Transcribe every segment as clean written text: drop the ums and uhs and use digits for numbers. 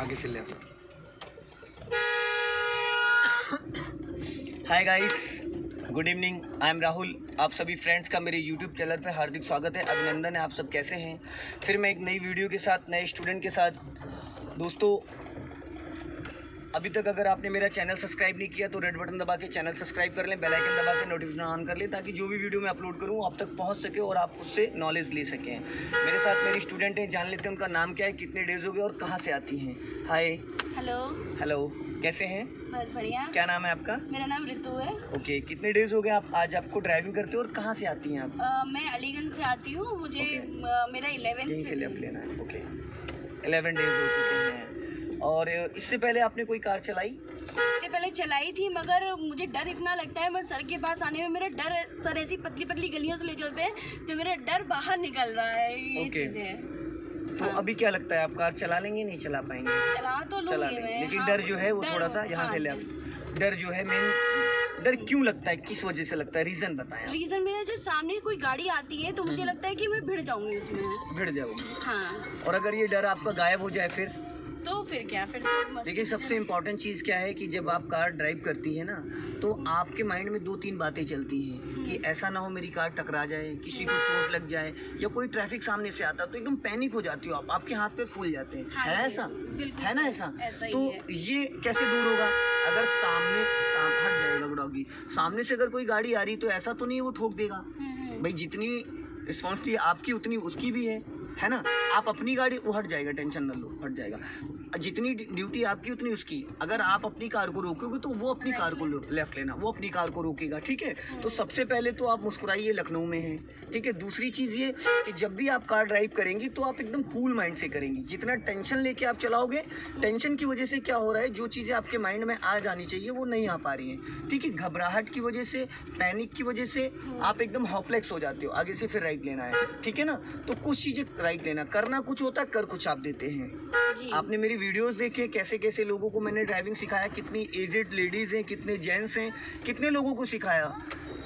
आगे से left. Hi guys, good evening, I am Rahul. आप सभी फ्रेंड्स का मेरे यूट्यूब चैनल पे हार्दिक स्वागत है, अभिनंदन है। आप सब कैसे हैं? फिर मैं एक नई वीडियो के साथ, नए स्टूडेंट के साथ। दोस्तों, अभी तक अगर आपने मेरा चैनल सब्सक्राइब नहीं किया तो रेड बटन दबा के चैनल सब्सक्राइब कर लें, बेल आइकन दबा के नोटिफिकेशन ऑन कर लें, ताकि जो भी वीडियो मैं अपलोड करूँ आप तक पहुँच सके और आप उससे नॉलेज ले सकें। मेरे साथ मेरी स्टूडेंट हैं, जान लेते हैं उनका नाम क्या है, कितने डेज हो गए और कहाँ से आती हैं। हाय। हेलो। हेलो, कैसे हैं? बस बढ़िया। क्या नाम है आपका? मेरा नाम रितु है। ओके, कितने डेज हो गए आप आज आपको ड्राइविंग करते हो और कहाँ से आती हैं आप? मैं अलीगंज से आती हूँ। मुझे मेरा 11 यहीं से लेफ्ट लेना है। ओके, 11 डेज हो चुके हैं। और इससे पहले आपने कोई कार चलाई? इससे पहले चलाई थी, मगर मुझे डर इतना लगता है, मैं सर के पास आने में मेरा डर है। सर ऐसी पतली पतली गलियों से ले चलते हैं तो मेरा डर बाहर निकल रहा है। ये चीज़ें हैं। तो अभी क्या लगता है, आप कार चला लेंगे, नहीं चला पाएंगे? चला तो चला लूँगी लेंगे, मैं। लेकिन हाँ, डर जो है वो थोड़ा सा यहाँ से हाँ, लेफ्ट। डर जो है मेन डर क्यों लगता है, किस वजह से लगता है, रीज़न बताएं आप। रीज़न मेरा, जब सामने कोई गाड़ी आती है तो मुझे लगता है कि मैं भिड़ जाऊँगी उसमें। भिड़ जाओगे? हाँ। और अगर ये डर आपका गायब हो जाए फिर क्या, फिर तो मस्त। देखिए, सबसे इम्पोर्टेंट चीज़ क्या है कि जब आप कार ड्राइव करती है ना, तो आपके माइंड में 2-3 बातें चलती हैं कि ऐसा ना हो मेरी कार टकरा जाए, किसी को चोट लग जाए, या कोई ट्रैफिक सामने से आता तो एकदम पैनिक हो जाती हो आप, आपके हाथ पे फूल जाते हैं। हाँ, है ऐसा? है ना ऐसा? ही तो है। ये कैसे दूर होगा? अगर हट जाएगा डॉगी, सामने से अगर कोई गाड़ी आ रही तो ऐसा तो नहीं वो ठोक देगा। भाई, जितनी रिस्पॉन्सिबिलिटी आपकी उतनी उसकी भी है ना? आप अपनी गाड़ी, वो हट जाएगा, टेंशन न लो, हट जाएगा। जितनी ड्यूटी आपकी उतनी उसकी। अगर आप अपनी कार को रोकोगे तो वो अपनी कार को लेफ्ट लेना, वो अपनी कार को रोकेगा। ठीक है? तो सबसे पहले तो आप मुस्कुराइए, लखनऊ में हैं। ठीक है? दूसरी चीज़ ये कि जब भी आप कार ड्राइव करेंगी तो आप एकदम कूल माइंड से करेंगी। जितना टेंशन लेके आप चलाओगे, टेंशन की वजह से क्या हो रहा है, जो चीज़ें आपके माइंड में आ जानी चाहिए वो नहीं आ पा रही हैं। ठीक है? घबराहट की वजह से, पैनिक की वजह से आप एकदम हॉपलेस हो जाते हो। आगे से फिर राइट लेना है। ठीक है ना? तो कुछ चीज़ें राइट लेना, करना कुछ होता है, कर कुछ आप देते हैं। आपने मेरी वीडियोस देखे, कैसे कैसे लोगों को मैंने ड्राइविंग सिखाया, कितनी एजेड लेडीज़ हैं, कितने जेंट्स हैं, कितने लोगों को सिखाया,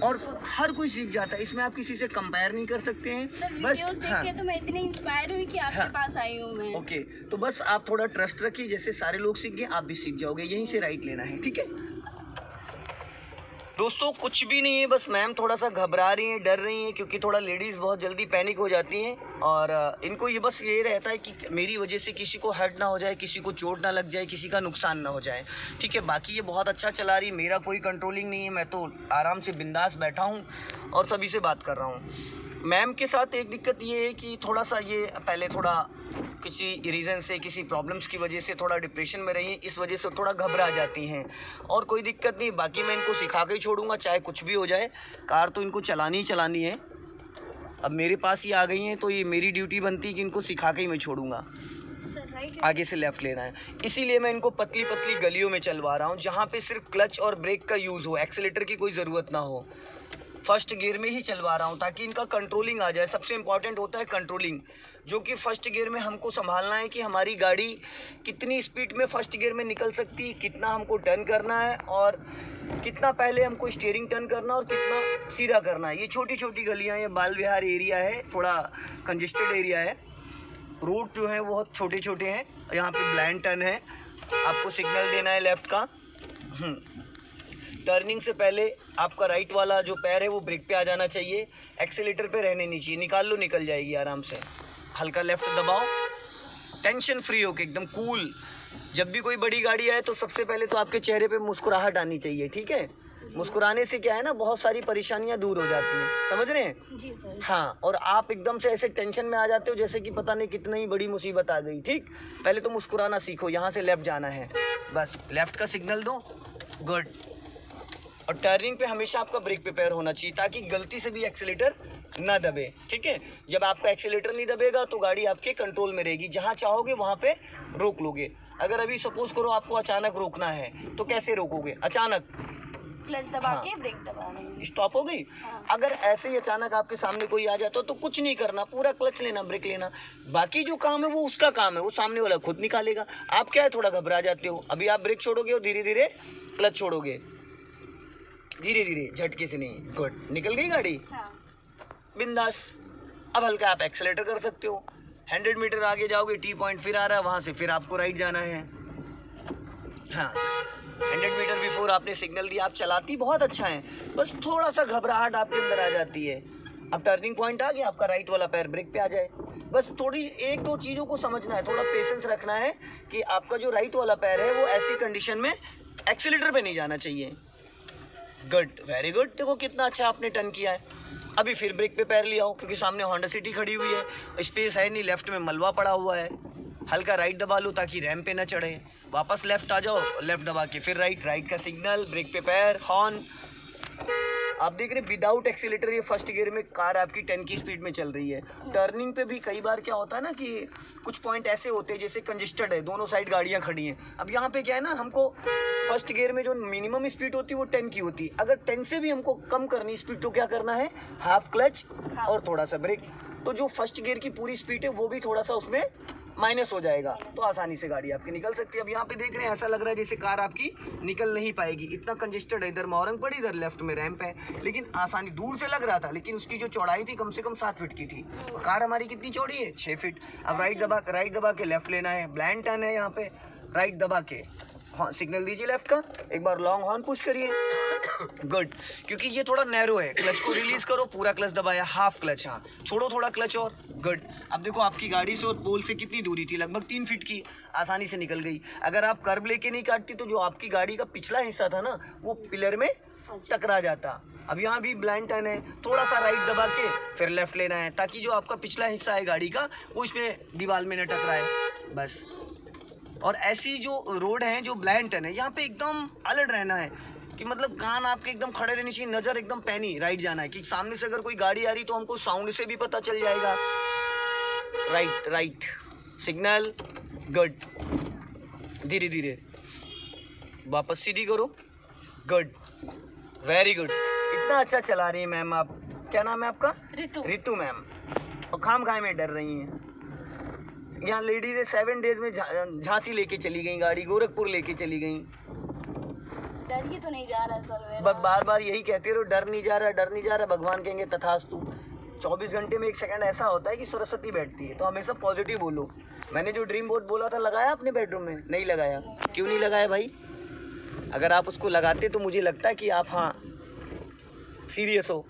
और हर कोई सीख जाता है। इसमें आप किसी से कंपेयर नहीं कर सकते हैं। सर, बस वीडियोस देख के तो मैं इतनी इंस्पायर हुई कि आपके पास आई हूँ मैं। ओके, तो बस आप थोड़ा ट्रस्ट रखिए, जैसे सारे लोग सीख गए आप भी सीख जाओगे। यहीं से राइट लेना है। ठीक है दोस्तों? कुछ भी नहीं है, बस मैम थोड़ा सा घबरा रही हैं, डर रही हैं, क्योंकि थोड़ा लेडीज़ बहुत जल्दी पैनिक हो जाती हैं, और इनको ये बस ये रहता है कि मेरी वजह से किसी को हर्ट ना हो जाए, किसी को चोट ना लग जाए, किसी का नुकसान ना हो जाए। ठीक है? बाकी ये बहुत अच्छा चला रही, मेरा कोई कंट्रोलिंग नहीं है, मैं तो आराम से बिंदास बैठा हूँ और सभी से बात कर रहा हूँ। मैम के साथ एक दिक्कत ये है कि थोड़ा सा ये पहले थोड़ा किसी रीज़न से, किसी प्रॉब्लम्स की वजह से थोड़ा डिप्रेशन में रही हैं, इस वजह से थोड़ा घबरा जाती हैं। और कोई दिक्कत नहीं, बाकी मैं इनको सिखा के ही छोड़ूंगा, चाहे कुछ भी हो जाए। कार तो इनको चलानी ही चलानी है। अब मेरे पास ही आ गई हैं तो ये मेरी ड्यूटी बनती है कि इनको सिखा के ही मैं छोड़ूंगा। आगे से लेफ़्ट लेना है, इसीलिए मैं इनको पतली पतली गलियों में चलवा रहा हूँ, जहाँ पे सिर्फ क्लच और ब्रेक का यूज़ हो, एक्सीलेटर की कोई ज़रूरत ना हो। फर्स्ट गियर में ही चलवा रहा हूँ ताकि इनका कंट्रोलिंग आ जाए। सबसे इम्पॉर्टेंट होता है कंट्रोलिंग, जो कि फर्स्ट गियर में हमको संभालना है कि हमारी गाड़ी कितनी स्पीड में फर्स्ट गियर में निकल सकती है, कितना हमको टर्न करना है, और कितना पहले हमको स्टीयरिंग टर्न करना और कितना सीधा करना है। ये छोटी छोटी गलियाँ, ये बाल विहार एरिया है, थोड़ा कंजेस्टेड एरिया है, रोड जो है बहुत छोटे छोटे हैं, यहाँ पे ब्लाइंड टर्न है, आपको सिग्नल देना है लेफ़्ट का। टर्निंग से पहले आपका राइट वाला जो पैर है वो ब्रेक पे आ जाना चाहिए, एक्सीलेटर पे रहने नहीं चाहिए। निकाल लो, निकल जाएगी आराम से। हल्का लेफ़्ट दबाओ, टेंशन फ्री होके एकदम कूल। जब भी कोई बड़ी गाड़ी आए तो सबसे पहले तो आपके चेहरे पे मुस्कुराहट आनी चाहिए। ठीक है? मुस्कुराने से क्या है ना, बहुत सारी परेशानियां दूर हो जाती हैं। समझ रहे हैं? जी सर। हाँ, और आप एकदम से ऐसे टेंशन में आ जाते हो जैसे कि पता नहीं कितनी बड़ी मुसीबत आ गई। ठीक? पहले तो मुस्कुराना सीखो। यहाँ से लेफ़्ट जाना है, बस लेफ़्ट का सिग्नल दो, गुड। और टर्निंग पे हमेशा आपका ब्रेक पे पैर होना चाहिए ताकि गलती से भी एक्सीलेटर ना दबे। ठीक है? जब आपका एक्सीलेटर नहीं दबेगा तो गाड़ी आपके कंट्रोल में रहेगी, जहाँ चाहोगे वहाँ पे रोक लोगे। अगर अभी सपोज करो आपको अचानक रोकना है तो कैसे रोकोगे? अचानक क्लच दबा के ब्रेक दबा देंगे, स्टॉप हो गई। अगर ऐसे ही अचानक आपके सामने कोई आ जाता तो कुछ नहीं करना, पूरा क्लच लेना, ब्रेक लेना। बाकी जो काम है वो उसका काम है, वो सामने वाला खुद निकालेगा। आप क्या है, थोड़ा घबरा जाते हो। अभी आप ब्रेक छोड़ोगे और धीरे धीरे क्लच छोड़ोगे, धीरे धीरे, झटके से नहीं। गुड, निकल गई गाड़ी, बिंदास। अब हल्का आप एक्सेलेटर कर सकते हो। 100 मीटर आगे जाओगे टी पॉइंट फिर आ रहा है, वहाँ से फिर आपको राइट जाना है। हाँ 100 मीटर बिफोर आपने सिग्नल दिया, आप चलाती बहुत अच्छा है, बस थोड़ा सा घबराहट आपके अंदर आ जाती है। अब टर्निंग पॉइंट आ गया, आपका राइट वाला पैर ब्रेक पे आ जाए, बस थोड़ी एक दो चीज़ों को समझना है, थोड़ा पेशेंस रखना है कि आपका जो राइट वाला पैर है वो ऐसी कंडीशन में एक्सीलेटर पे नहीं जाना चाहिए। Good, very good. देखो कितना अच्छा आपने टर्न किया है। अभी फिर ब्रेक पे पैर लिया हो, क्योंकि सामने होंडा सिटी खड़ी हुई है, स्पेस है नहीं, लेफ्ट में मलबा पड़ा हुआ है। हल्का राइट दबा लो ताकि रैंप पे ना चढ़े, वापस लेफ्ट आ जाओ, लेफ्ट दबा के फिर राइट, राइट का सिग्नल, ब्रेक पे पैर, हॉर्न। आप देख रहे हैं विदाउट एक्सीलेटर ये फर्स्ट गियर में कार आपकी 10 की स्पीड में चल रही है। टर्निंग पे भी कई बार क्या होता है ना कि कुछ पॉइंट ऐसे होते हैं जैसे कंजेस्टेड है, दोनों साइड गाड़ियां खड़ी हैं। अब यहाँ पे क्या है ना, हमको फर्स्ट गियर में जो मिनिमम स्पीड होती है वो 10 की होती है। अगर 10 से भी हमको कम करनी स्पीड तो क्या करना है, हाफ क्लच और थोड़ा सा ब्रेक। तो जो फर्स्ट गियर की पूरी स्पीड है वो भी थोड़ा सा उसमें माइनस हो जाएगा, तो आसानी से गाड़ी आपकी निकल सकती है। अब यहाँ पे देख रहे हैं ऐसा लग रहा है जैसे कार आपकी निकल नहीं पाएगी, इतना कंजेस्टेड है। इधर मौरंग पड़ी, इधर लेफ्ट में रैंप है, लेकिन आसानी दूर से लग रहा था, लेकिन उसकी जो चौड़ाई थी कम से कम 7 फीट की थी। कार हमारी कितनी चौड़ी है, 6 फीट। अब राइट दबा के लेफ्ट लेना है, ब्लाइंड टर्न है यहाँ पे, राइट दबा के सिग्नल दीजिए लेफ्ट का, एक बार लॉन्ग हॉर्न पुश करिए। गुड, क्योंकि ये थोड़ा नैरो है, क्लच को रिलीज करो, पूरा क्लच दबाया, हाफ क्लच, हाँ छोड़ो थोड़ा क्लच और। गुड। अब देखो आपकी गाड़ी से और पोल से कितनी दूरी थी, लगभग 3 फीट की, आसानी से निकल गई। अगर आप कर्व लेके नहीं काटती तो जो आपकी गाड़ी का पिछला हिस्सा था ना वो पिलर में टकरा जाता। अब यहाँ भी ब्लाइंड टर्न है, थोड़ा सा राइट दबा के फिर लेफ्ट लेना है ताकि जो आपका पिछला हिस्सा है गाड़ी का वो इसमें दीवार में न टकराए, बस। और ऐसी जो रोड है जो ब्लाइंड टर्न है, यहाँ पे एकदम अलर्ट रहना है कि मतलब कान आपके एकदम खड़े रहने चाहिए, नज़र एकदम पैनी, राइट जाना है कि सामने से अगर कोई गाड़ी आ रही तो हमको साउंड से भी पता चल जाएगा। Right, write signal, good. धीरे धीरे वापस सीधी करो, गुड, वेरी गुड। इतना अच्छा चला रही है मैम आप। क्या नाम है आपका? रितु मैम। और खामखाए में डर रही हैं। यहाँ लेडीज 7 डेज में झांसी लेके चली गई गाड़ी, गोरखपुर लेके चली गई। डर ही तो नहीं जा रहा सर मेरा। बार बार यही कहते रहो, डर नहीं जा रहा, डर नहीं जा रहा। भगवान कहेंगे तथास्तु। 24 घंटे में 1 सेकंड ऐसा होता है कि सरस्वती बैठती है, तो हमेशा पॉजिटिव बोलो। मैंने जो ड्रीम बोर्ड बोला था लगाया अपने बेडरूम में? नहीं लगाया। क्यों नहीं लगाया भाई? अगर आप उसको लगाते तो मुझे लगता है कि आप हाँ सीरियस हो।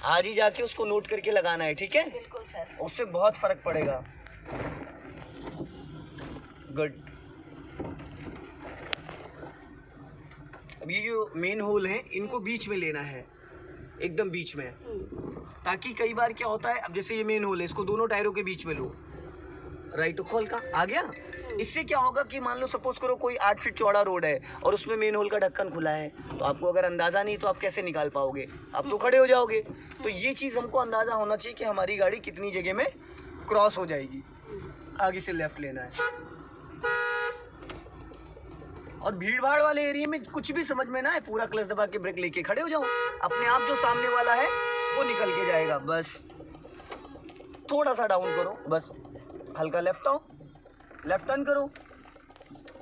आज ही जाके उसको नोट करके लगाना है, ठीक है? बिल्कुल सर। उससे बहुत फर्क पड़ेगा। गुड। अब ये जो मेन होल है इनको बीच में लेना है, एकदम बीच में, ताकि कई बार क्या होता है, अब जैसे ये मेन होल है, इसको दोनों टायरों के बीच में लो, राइट खोल का आ गया। इससे क्या होगा कि मान लो सपोज करो कोई 8 फीट चौड़ा रोड है और उसमें मेन होल का ढक्कन खुला है, तो आपको अगर अंदाज़ा नहीं तो आप कैसे निकाल पाओगे? आप तो खड़े हो जाओगे। तो ये चीज़ हमको अंदाज़ा होना चाहिए कि हमारी गाड़ी कितनी जगह में क्रॉस हो जाएगी। आगे से लेफ्ट लेना है। और भीड़ भाड़ वाले एरिया में कुछ भी समझ में ना है, पूरा क्लच दबा के ब्रेक लेके खड़े हो जाओ, अपने आप जो सामने वाला है वो निकल के जाएगा। बस थोड़ा सा डाउन करो, बस हल्का लेफ्ट आओ, लेफ्ट टर्न करो।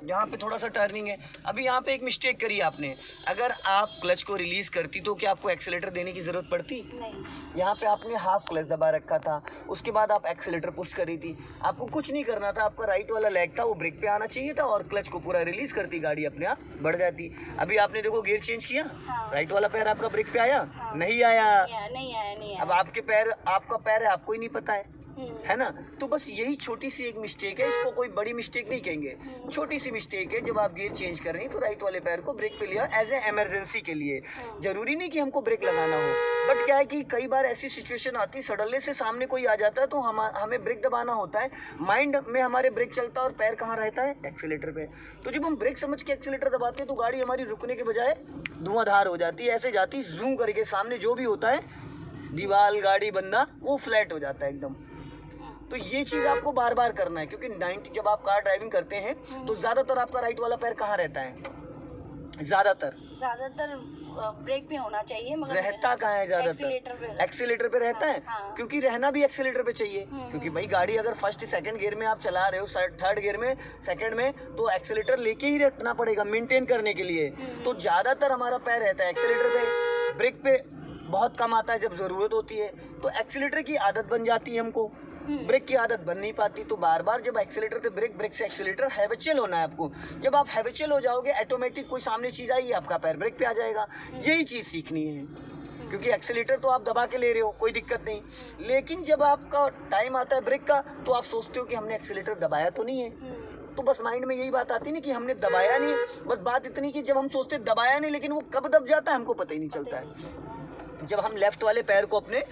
यहाँ पे थोड़ा सा टर्निंग है। अभी यहाँ पे एक मिस्टेक करी आपने, अगर आप क्लच को रिलीज़ करती तो क्या आपको एक्सीलेटर देने की ज़रूरत पड़ती? नहीं। यहाँ पे आपने हाफ क्लच दबा रखा था, उसके बाद आप एक्सीलेटर पुश करी थी। आपको कुछ नहीं करना था, आपका राइट वाला लेग था वो ब्रेक पे आना चाहिए था और क्लच को पूरा रिलीज़ करती, गाड़ी अपने आप बढ़ जाती। अभी आपने देखो गियर चेंज किया, हाँ। राइट वाला पैर आपका ब्रेक पे आया? हाँ। नहीं आया। नहीं आया। अब आपका पैर है, आपको ही नहीं पता है ना? तो बस यही छोटी सी एक मिस्टेक है, इसको कोई बड़ी मिस्टेक नहीं कहेंगे, छोटी सी मिस्टेक है। जब आप गियर चेंज कर रही हैं तो राइट वाले पैर को ब्रेक पे लिया एज ए इमरजेंसी के लिए। जरूरी नहीं कि हमको ब्रेक लगाना हो, बट क्या है कि कई बार ऐसी सिचुएशन आती है, सडनली से सामने कोई आ जाता है तो हमें ब्रेक दबाना होता है। माइंड में हमारे ब्रेक चलता है और पैर कहाँ रहता है? एक्सीलेटर पे। तो जब हम ब्रेक समझ के एक्सीलेटर दबाते हैं तो गाड़ी हमारी रुकने के बजाय धुआंधार हो जाती है, ऐसे जाती जूम करके, सामने जो भी होता है दीवार, गाड़ी, बंदा, वो फ्लैट हो जाता है एकदम। तो ये चीज़ आपको बार बार करना है, क्योंकि जब आप कार ड्राइविंग करते हैं तो ज़्यादातर आपका राइट वाला पैर कहाँ रहता है? ज़्यादातर ब्रेक पे होना चाहिए, मगर रहता कहाँ है? ज़्यादातर एक्सीलेटर पे रहता है। हाँ। क्योंकि रहना भी एक्सीलेटर पे चाहिए, क्योंकि भाई गाड़ी अगर फर्स्ट सेकंड गियर में आप चला रहे हो, थर्ड गियर में, सेकंड में, तो एक्सीलेटर लेके ही रखना पड़ेगा मेंटेन करने के लिए। तो ज़्यादातर हमारा पैर रहता है एक्सीलेटर पे, ब्रेक पे बहुत कम आता है जब ज़रूरत होती है। तो एक्सीलेटर की आदत बन जाती है हमको, ब्रेक की आदत बन नहीं पाती। तो बार बार जब एक्सीलेटर से ब्रेक, ब्रेक से एक्सीलेटर, हैबिचुअल होना है आपको। जब आप हैबिचुअल हो जाओगे, ऑटोमेटिक कोई सामने चीज़ आई, आपका पैर ब्रेक पे आ जाएगा। यही चीज़ सीखनी है, क्योंकि एक्सीलेटर तो आप दबा के ले रहे हो, कोई दिक्कत नहीं, लेकिन जब आपका टाइम आता है ब्रेक का तो आप सोचते हो कि हमने एक्सीलेटर दबाया तो नहीं है। तो बस माइंड में यही बात आती है ना कि हमने दबाया नहीं है। बस बात इतनी कि जब हम सोचते दबाया नहीं, लेकिन वो कब दब जाता है हमको पता ही नहीं चलता है। जब हम लेफ्ट वाले पैर को अपने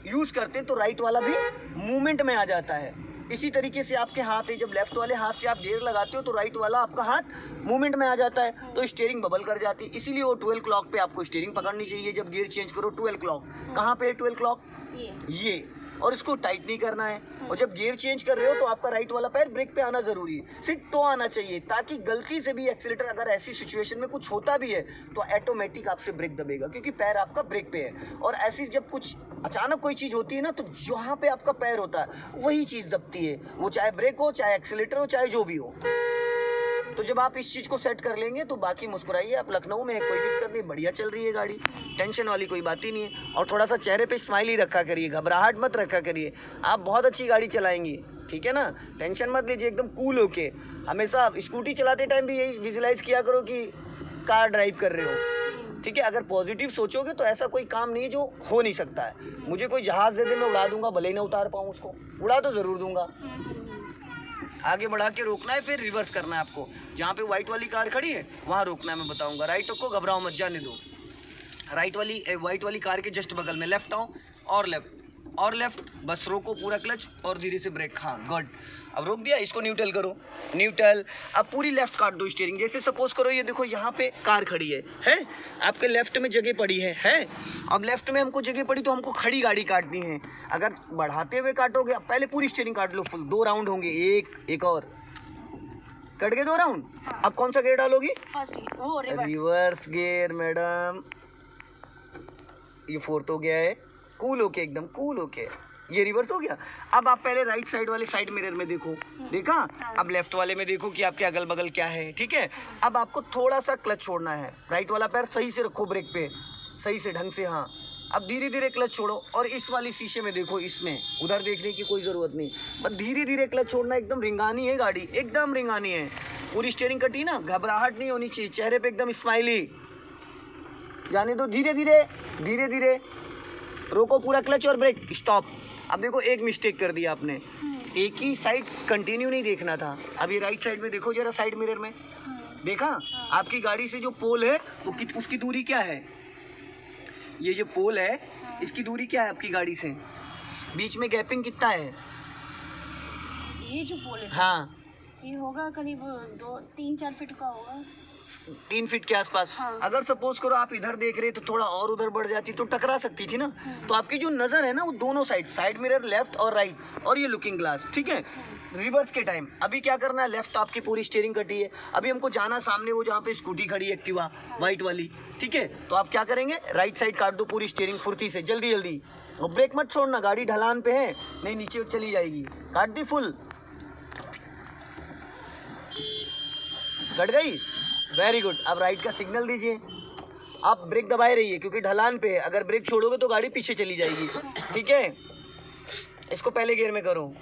यूज़ करते हैं तो राइट वाला भी मूवमेंट में आ जाता है। इसी तरीके से आपके हाथ है, जब लेफ्ट वाले हाथ से आप गियर लगाते हो तो राइट वाला आपका हाथ मूवमेंट में आ जाता है, तो स्टीयरिंग बबल कर जाती है। इसीलिए वो 12 क्लॉक पे आपको स्टीयरिंग पकड़नी चाहिए जब गियर चेंज करो। 12 क्लॉक कहाँ पे है? 12 क्लॉक ये, और इसको टाइट नहीं करना है। और जब गियर चेंज कर रहे हो तो आपका राइट वाला पैर ब्रेक पे आना ज़रूरी है, सिर्फ टो आना चाहिए, ताकि गलती से भी एक्सीलेटर अगर ऐसी सिचुएशन में कुछ होता भी है तो ऑटोमेटिक आपसे ब्रेक दबेगा, क्योंकि पैर आपका ब्रेक पे है। और ऐसी जब कुछ अचानक कोई चीज़ होती है ना, तो जहाँ पे आपका पैर होता है वही चीज़ दबती है, वो चाहे ब्रेक हो, चाहे एक्सीलेटर हो, चाहे जो भी हो। तो जब आप इस चीज़ को सेट कर लेंगे तो बाकी मुस्कुराइए। आप लखनऊ में है, कोई दिक्कत नहीं, बढ़िया चल रही है गाड़ी, टेंशन वाली कोई बात ही नहीं है। और थोड़ा सा चेहरे पे स्माइल ही रखा करिए, घबराहट मत रखा करिए। आप बहुत अच्छी गाड़ी चलाएंगी, ठीक है ना, टेंशन मत लीजिए, एकदम कूल होके। हमेशा स्कूटी चलाते टाइम भी यही विजुलाइज किया करो कि कार ड्राइव कर रहे हो, ठीक है। अगर पॉजिटिव सोचोगे तो ऐसा कोई काम नहीं है जो हो नहीं सकता है। मुझे कोई जहाज़ दे दे, मैं उड़ा दूंगा, भले ही ना उतार पाऊँ उसको, उड़ा तो ज़रूर दूंगा। आगे बढ़ा के रोकना है, फिर रिवर्स करना है आपको। जहाँ पे वाइट वाली कार खड़ी है वहाँ रोकना है, मैं बताऊंगा। राइट को घबराओ मत, जाने दो। राइट वाली वाइट वाली कार के जस्ट बगल में लेफ्ट आओ, और लेफ्ट और लेफ्ट, बस रोको पूरा क्लच और धीरे से ब्रेक। हाँ गुड, अब रोक दिया, इसको न्यूट्रल करो, न्यूट्रल। अब पूरी लेफ्ट काट दो स्टीयरिंग। जैसे सपोज करो ये देखो यहाँ पे कार खड़ी है आपके लेफ्ट में जगह पड़ी है। अब लेफ्ट में हमको जगह पड़ी तो हमको खड़ी गाड़ी काटनी है। अगर बढ़ाते हुए काटोगे, अब पहले पूरी स्टीयरिंग काट लो फुल, 2 राउंड होंगे, एक और कट गए 2 राउंड। अब कौन सा गियर डालोगी? First gear, reverse gear madam. ये 4th हो गया है, कूल होके, एकदम कूल होके, ये रिवर्स हो गया। अब आप पहले राइट साइड वाले साइड मिरर में देखो, देखा? अब लेफ्ट वाले में देखो कि आपके अगल बगल क्या है, ठीक है। अब आपको थोड़ा सा क्लच छोड़ना है, राइट वाला पैर सही से रखो ब्रेक पे, सही से ढंग से। हाँ, अब धीरे धीरे क्लच छोड़ो, और इस वाली शीशे में देखो, इसमें उधर देखने की कोई ज़रूरत नहीं, बस धीरे धीरे क्लच छोड़ना। एकदम रिंगानी है गाड़ी, एकदम रिंगानी है, पूरी स्टीयरिंग कटी ना, घबराहट नहीं होनी चाहिए, चेहरे पे एकदम स्माइली। जाने दो, धीरे धीरे धीरे धीरे रोको पूरा क्लच और ब्रेक, स्टॉप। अब देखो एक मिस्टेक कर दिया आपने, एक ही साइड कंटिन्यू नहीं देखना था। अब ये राइट साइड में देखो जरा, साइड मिरर में देखा? आपकी गाड़ी से जो पोल है वो उसकी दूरी क्या है? ये जो पोल है इसकी दूरी क्या है आपकी गाड़ी से? बीच में गैपिंग कितना है? ये जो पोल है, हाँ, ये होगा करीब 2-3-4 फीट का होगा, 3 फीट के आसपास। हाँ। अगर सपोज करो आप इधर देख रहे तो थोड़ा और उधर बढ़ जाती तो टकरा सकती थी ना। तो आपकी जो नज़र है ना वो दोनों साइड मिरर लेफ्ट और राइट, और ये लुकिंग ग्लास, ठीक है। रिवर्स के टाइम अभी क्या करना है, लेफ्ट आपकी पूरी स्टीयरिंग कटी है, अभी हमको जाना सामने वो जहाँ पे स्कूटी खड़ी है एक्टिवा वाइट वाली, ठीक है। तो आप क्या करेंगे, राइट साइड काट दो पूरी स्टीयरिंग फुर्ती से, जल्दी जल्दी, और ब्रेक मत छोड़ना, गाड़ी ढलान पे है, नहीं नीचे चली जाएगी। काट दी फुल, कट गई, वेरी गुड। अब राइट का सिग्नल दीजिए, आप ब्रेक दबाए रहिए क्योंकि ढलान पे है, अगर ब्रेक छोड़ोगे तो गाड़ी पीछे चली जाएगी, ठीक है। इसको पहले गियर में करो,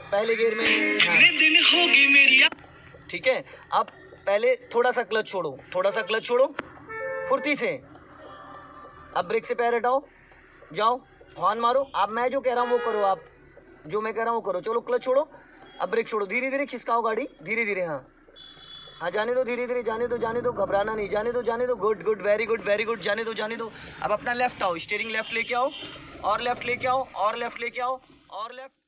पहले गियर में, हाँ। ठीक है। अब पहले थोड़ा सा क्लच छोड़ो, थोड़ा सा क्लच छोड़ो फुर्ती से। अब ब्रेक से पैर हटाओ, जाओ हॉर्न मारो। अब मैं जो कह रहा हूँ वो करो, आप जो मैं कह रहा हूँ वो करो। चलो क्लच छोड़ो, अब ब्रेक छोड़ो, धीरे धीरे खिसकाओ गाड़ी, धीरे धीरे। हाँ जाने दो, धीरे धीरे जाने दो, घबराना नहीं, जाने दो। गुड गुड, वेरी गुड, जाने दो। अब अपना लेफ्ट आओ, स्टीयरिंग लेफ्ट लेके आओ, और लेफ्ट लेके आओ, और लेफ्ट लेके आओ, और लेफ्ट।